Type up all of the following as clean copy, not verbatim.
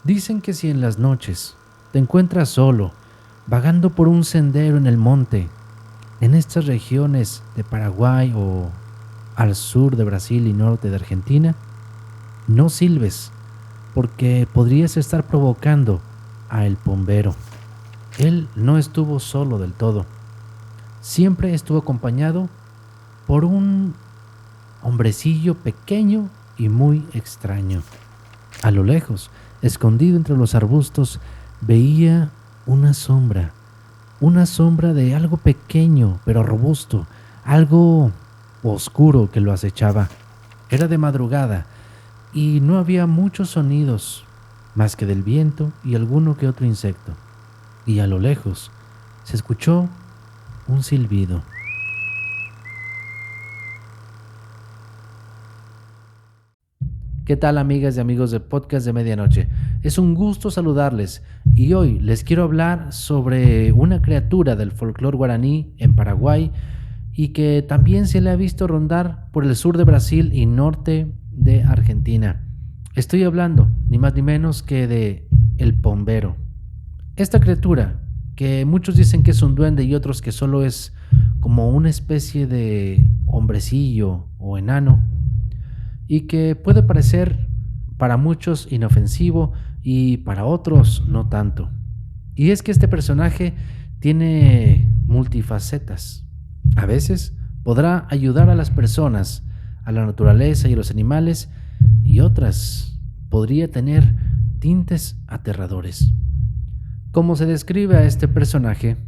Dicen que si en las noches te encuentras solo, vagando por un sendero en el monte, en estas regiones de Paraguay o al sur de Brasil y norte de Argentina, no silbes, porque podrías estar provocando a el pombero. Él no estuvo solo del todo, siempre estuvo acompañado por un hombrecillo pequeño y muy extraño. A lo lejos, escondido entre los arbustos, veía una sombra de algo pequeño pero robusto, algo oscuro que lo acechaba. Era de madrugada y no había muchos sonidos más que del viento y alguno que otro insecto. Y a lo lejos se escuchó un silbido. ¿Qué tal, amigas y amigos de Podcast de Medianoche? Es un gusto saludarles y hoy les quiero hablar sobre una criatura del folclore guaraní en Paraguay y que también se le ha visto rondar por el sur de Brasil y norte de Argentina. Estoy hablando ni más ni menos que de el pombero. Esta criatura, que muchos dicen que es un duende y otros que solo es como una especie de hombrecillo o enano, y que puede parecer para muchos inofensivo y para otros no tanto. Y es que este personaje tiene multifacetas. A veces podrá ayudar a las personas, a la naturaleza y a los animales, y otras podría tener tintes aterradores. Como se describe a este personaje,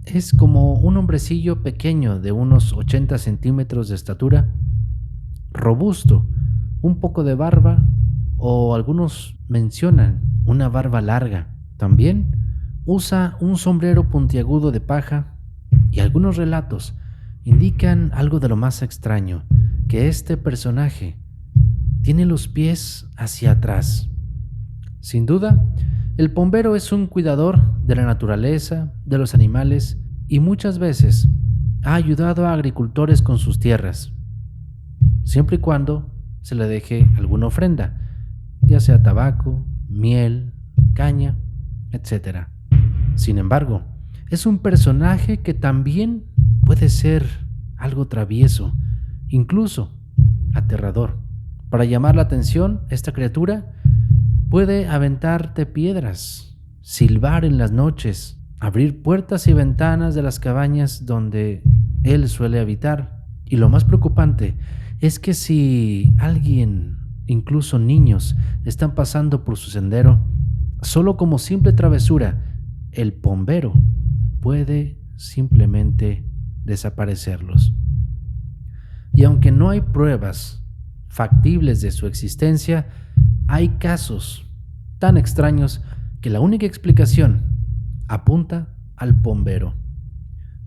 es como un hombrecillo pequeño de unos 80 centímetros de estatura, robusto, un poco de barba o algunos mencionan una barba larga. También usa un sombrero puntiagudo de paja y algunos relatos indican algo de lo más extraño, que este personaje tiene los pies hacia atrás. Sin duda, el pombero es un cuidador de la naturaleza, de los animales y muchas veces ha ayudado a agricultores con sus tierras, siempre y cuando se le deje alguna ofrenda, ya sea tabaco, miel, caña, etc. Sin embargo, es un personaje que también puede ser algo travieso, incluso aterrador. Para llamar la atención, esta criatura puede aventarte piedras, silbar en las noches, abrir puertas y ventanas de las cabañas donde él suele habitar. Y lo más preocupante es que si alguien, incluso niños, están pasando por su sendero, solo como simple travesura, el pombero puede simplemente desaparecerlos. Y aunque no hay pruebas factibles de su existencia, hay casos tan extraños que la única explicación apunta al pombero.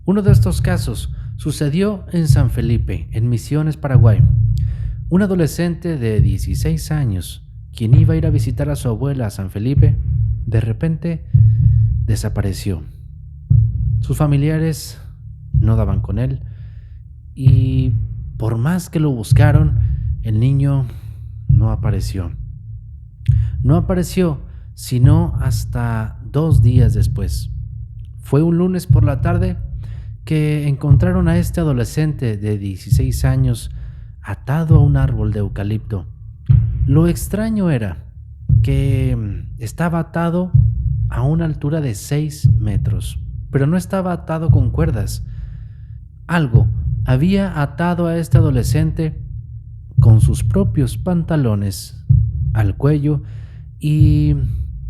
Uno de estos casos sucedió en San Felipe, en Misiones, Paraguay. Un adolescente de 16 años, quien iba a ir a visitar a su abuela a San Felipe, de repente desapareció. Sus familiares no daban con él y por más que lo buscaron, el niño no apareció. No apareció sino hasta 2 días después. Fue un lunes por la tarde que encontraron a este adolescente de 16 años atado a un árbol de eucalipto. Lo extraño era que estaba atado a una altura de 6 metros, pero no estaba atado con cuerdas. Algo había atado a este adolescente con sus propios pantalones al cuello y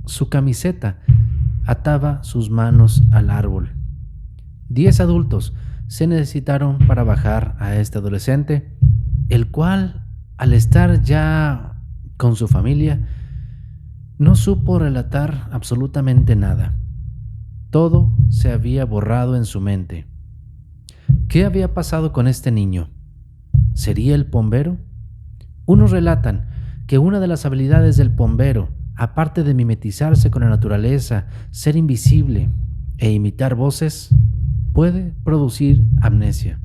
su camiseta ataba sus manos al árbol. 10 adultos se necesitaron para bajar a este adolescente, el cual, al estar ya con su familia, no supo relatar absolutamente nada. Todo se había borrado en su mente. ¿Qué había pasado con este niño? ¿Sería el pombero? Unos relatan que una de las habilidades del pombero, aparte de mimetizarse con la naturaleza, ser invisible e imitar voces, puede producir amnesia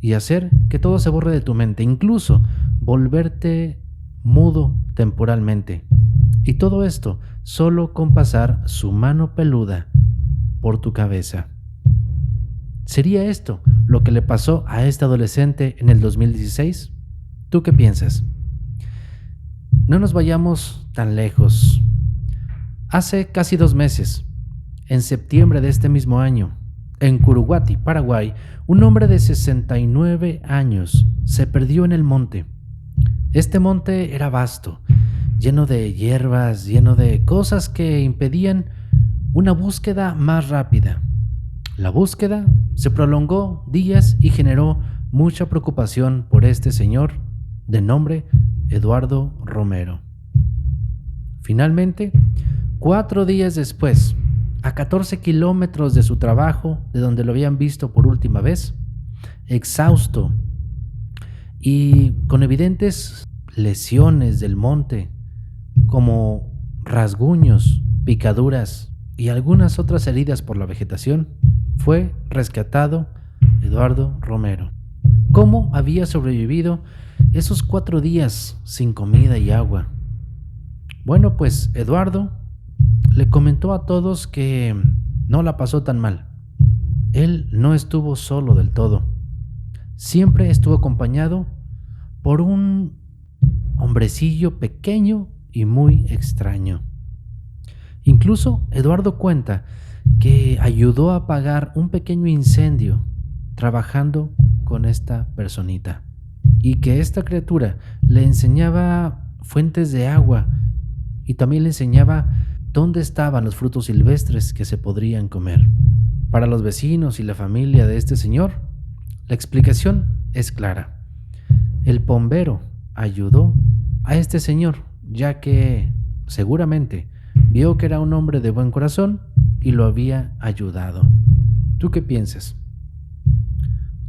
y hacer que todo se borre de tu mente, incluso volverte mudo temporalmente. Y todo esto solo con pasar su mano peluda por tu cabeza. ¿Sería esto lo que le pasó a este adolescente en el 2016? ¿Tú qué piensas? No nos vayamos tan lejos. Hace casi 2 meses, en septiembre de este mismo año, en Curuguati, Paraguay, un hombre de 69 años se perdió en el monte. Este monte era vasto, lleno de hierbas, lleno de cosas que impedían una búsqueda más rápida. La búsqueda se prolongó días y generó mucha preocupación por este señor de nombre Eduardo Romero. Finalmente, 4 días después, a 14 kilómetros de su trabajo, de donde lo habían visto por última vez, exhausto y con evidentes lesiones del monte, como rasguños, picaduras y algunas otras heridas por la vegetación, fue rescatado Eduardo Romero. ¿Cómo había sobrevivido esos 4 días sin comida y agua? Bueno, pues Eduardo le comentó a todos que no la pasó tan mal. Él no estuvo solo del todo. Siempre estuvo acompañado por un hombrecillo pequeño y muy extraño. Incluso Eduardo cuenta que ayudó a apagar un pequeño incendio trabajando con esta personita, y que esta criatura le enseñaba fuentes de agua y también le enseñaba dónde estaban los frutos silvestres que se podrían comer. Para los vecinos y la familia de este señor, la explicación es clara. El bombero ayudó a este señor, ya que seguramente vio que era un hombre de buen corazón y lo había ayudado. ¿Tú qué piensas?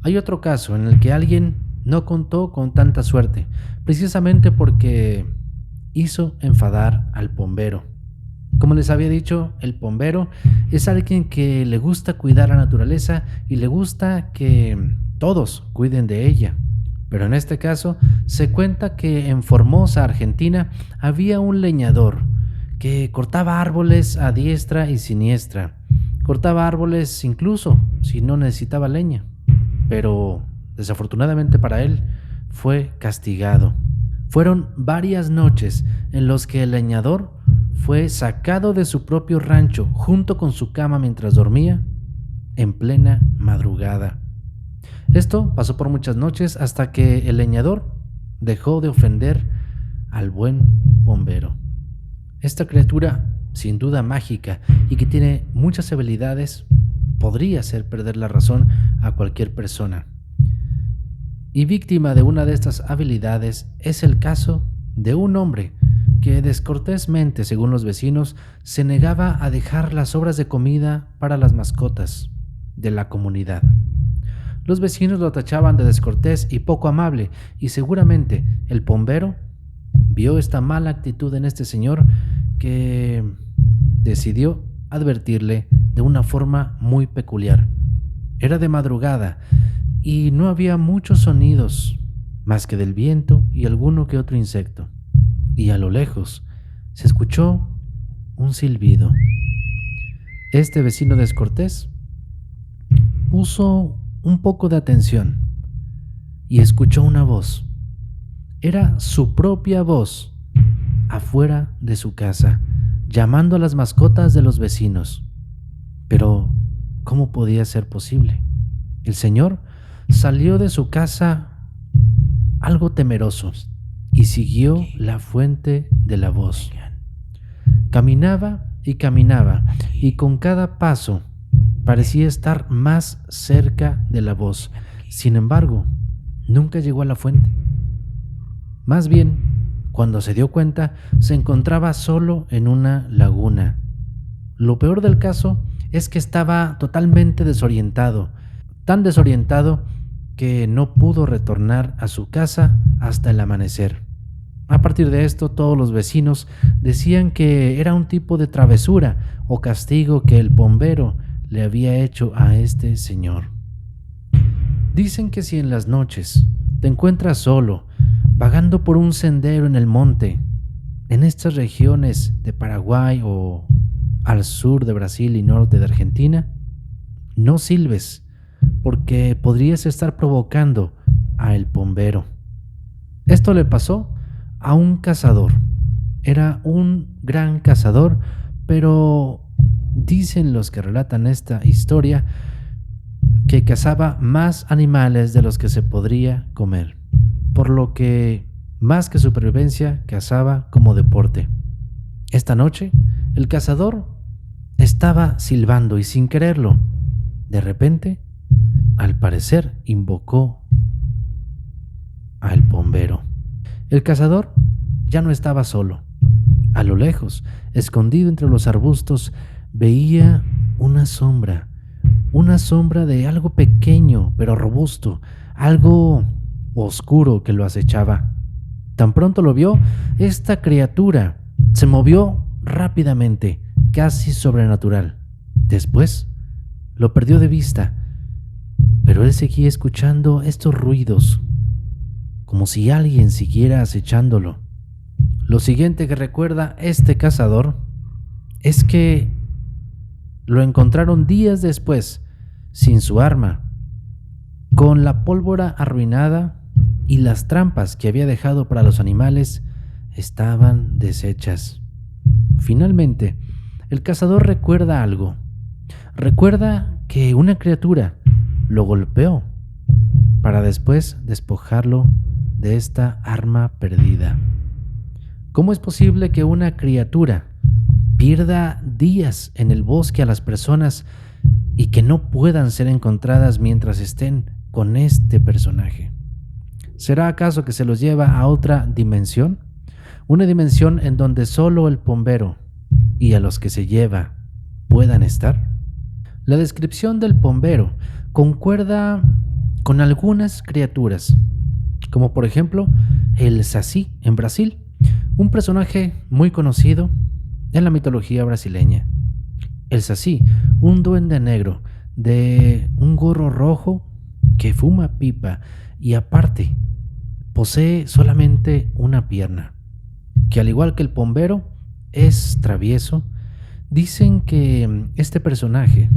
Hay otro caso en el que alguien no contó con tanta suerte, precisamente porque hizo enfadar al bombero. Como les había dicho, el bombero es alguien que le gusta cuidar la naturaleza y le gusta que todos cuiden de ella. Pero en este caso se cuenta que en Formosa, Argentina, había un leñador que cortaba árboles a diestra y siniestra. Cortaba árboles incluso si no necesitaba leña. Pero desafortunadamente para él fue castigado. Fueron varias noches en las que el leñador fue sacado de su propio rancho junto con su cama mientras dormía en plena madrugada. Esto pasó por muchas noches hasta que el leñador dejó de ofender al buen bombero. Esta criatura, sin duda mágica y que tiene muchas habilidades, podría hacer perder la razón a cualquier persona. Y víctima de una de estas habilidades es el caso de un hombre que descortésmente, según los vecinos, se negaba a dejar las sobras de comida para las mascotas de la comunidad. Los vecinos lo tachaban de descortés y poco amable, y seguramente el bombero vio esta mala actitud en este señor que decidió advertirle de una forma muy peculiar. Era de madrugada y no había muchos sonidos más que del viento y alguno que otro insecto. Y a lo lejos se escuchó un silbido. Este vecino descortés puso un poco de atención y escuchó una voz. Era su propia voz afuera de su casa, llamando a las mascotas de los vecinos. Pero, ¿cómo podía ser posible? El señor salió de su casa algo temeroso y siguió la fuente de la voz. Caminaba y con cada paso parecía estar más cerca de la voz. Sin embargo, nunca llegó a la fuente. Más bien, cuando se dio cuenta, se encontraba solo en una laguna. Lo peor del caso es que estaba totalmente desorientado, tan desorientado que no pudo retornar a su casa hasta el amanecer. A partir de esto, todos los vecinos decían que era un tipo de travesura o castigo que el bombero le había hecho a este señor. Dicen que si en las noches te encuentras solo, vagando por un sendero en el monte, en estas regiones de Paraguay o al sur de Brasil y norte de Argentina, no silbes porque podrías estar provocando a el pombero. Esto le pasó a un cazador. Era un gran cazador, pero dicen los que relatan esta historia que cazaba más animales de los que se podría comer, por lo que más que supervivencia cazaba como deporte. Esta noche el cazador estaba silbando y sin quererlo, de repente, al parecer, invocó al pombero. El cazador ya no estaba solo. A lo lejos, escondido entre los arbustos, veía una sombra de algo pequeño pero robusto, algo oscuro que lo acechaba. Tan pronto lo vio, esta criatura se movió rápidamente, casi sobrenatural. Después, lo perdió de vista, pero él seguía escuchando estos ruidos, como si alguien siguiera acechándolo. Lo siguiente que recuerda este cazador es que lo encontraron días después, sin su arma, con la pólvora arruinada y las trampas que había dejado para los animales estaban deshechas. Finalmente, el cazador recuerda algo. Recuerda que una criatura lo golpeó para después despojarlo de esta arma perdida. ¿Cómo es posible que una criatura pierda días en el bosque a las personas y que no puedan ser encontradas mientras estén con este personaje? ¿Será acaso que se los lleva a otra dimensión? Una dimensión en donde solo el pombero y a los que se lleva puedan estar. La descripción del pombero concuerda con algunas criaturas, como por ejemplo el Saci en Brasil, un personaje muy conocido en la mitología brasileña. El Saci, un duende negro de un gorro rojo que fuma pipa y aparte posee solamente una pierna, que al igual que el pombero es travieso. Dicen que este personaje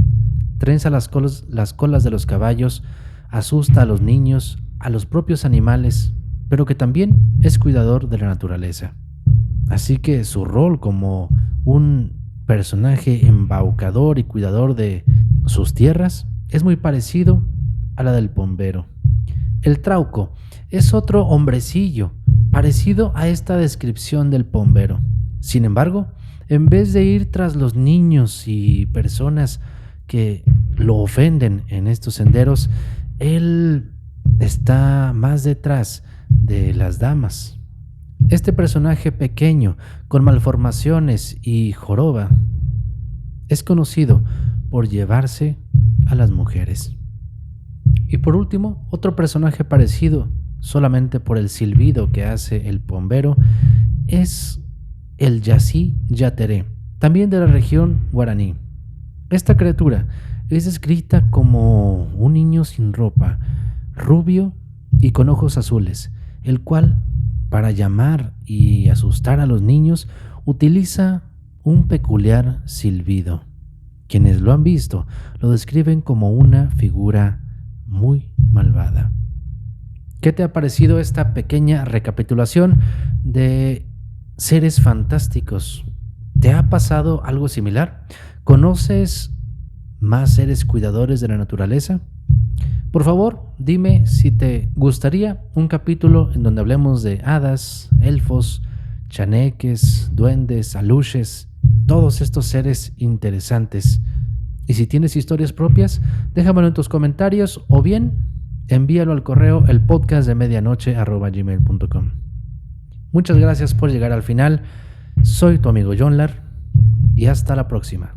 trenza las colas de los caballos, asusta a los niños, a los propios animales, pero que también es cuidador de la naturaleza. Así que su rol como un personaje embaucador y cuidador de sus tierras es muy parecido a la del pombero. El trauco es otro hombrecillo parecido a esta descripción del pombero. Sin embargo, en vez de ir tras los niños y personas que lo ofenden en estos senderos, él está más detrás de las damas. Este personaje pequeño, con malformaciones y joroba, es conocido por llevarse a las mujeres. Y por último, otro personaje parecido, solamente por el silbido que hace el pombero, es el Yací Yateré, también de la región guaraní. Esta criatura es descrita como un niño sin ropa, rubio y con ojos azules, el cual, para llamar y asustar a los niños, utiliza un peculiar silbido. Quienes lo han visto lo describen como una figura muy malvada. ¿Qué te ha parecido esta pequeña recapitulación de seres fantásticos? ¿Te ha pasado algo similar? ¿Conoces más seres cuidadores de la naturaleza? Por favor, dime si te gustaría un capítulo en donde hablemos de hadas, elfos, chaneques, duendes, aluches, todos estos seres interesantes. Y si tienes historias propias, déjamelo en tus comentarios o bien envíalo al correo elpodcastdemedianoche@gmail.com. Muchas gracias por llegar al final. Soy tu amigo Jonlar y hasta la próxima.